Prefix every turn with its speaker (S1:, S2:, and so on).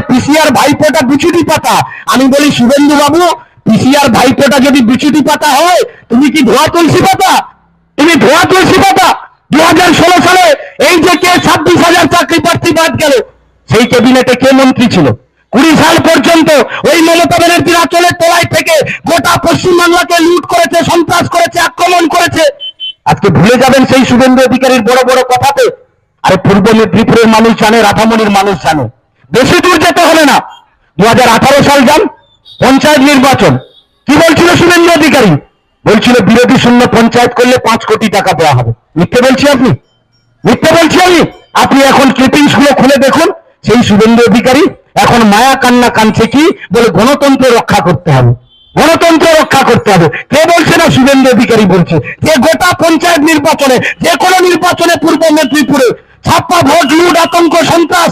S1: PCR ভাইপোটা বিচুটি পাতা। আমি বলি শুভেন্দু বাবু, পিসিআর ভাইপোটা যদি বিচুটি পাতা হয়, তুমি কি ধোয়া তুলসী পাতা? তুমি ধোয়া তুলসী পাতা? 2016 সালে এই যে কে 26,000 চাকরি প্রার্থী বাদ গেল, সেই ক্যাবিনেটে কে মন্ত্রী ছিল? 20 সাল পর্যন্ত ওই মমতা ব্যানার্জির আঁচলের তলায় থেকে গোটা পশ্চিমবাংলাকে লুট করেছে, সন্ত্রাস করেছে, আক্রমণ করেছে। আজকে ভুলে যাবেন সেই শুভেন্দু অধিকারীর বড় বড় কথাতে? আরে পূর্ব মেদিনীপুরের মানুষ জানে, রাধামণির মানুষ জানে, বেশি দূর যেতে হবে না। 2018 সাল যান, পঞ্চায়েত নির্বাচন, কি বলছিল শুভেন্দু অধিকারী? বলছিল বিরোধী শূন্য পঞ্চায়েত করলে 5 কোটি টাকা দেওয়া হবে। মিথ্যে বলছি আপনি? মিথ্যে বলছি আমি? আপনি এখন ক্লিপিংস গুলো খুলে দেখুন, সেই শুভেন্দু অধিকারী এখন মায়া কান্না কাঁদছে, কি বলে? গণতন্ত্র রক্ষা করতে হবে, গণতন্ত্র রক্ষা করতে হবে। কে বলছে না? শুভেন্দু অধিকারী বলছে যে গোটা পঞ্চায়েত নির্বাচনে, যে কোনো নির্বাচনে পূর্ব মেদিনীপুরে ছাপ্পা ভোট, লুট, আতঙ্ক, সন্ত্রাস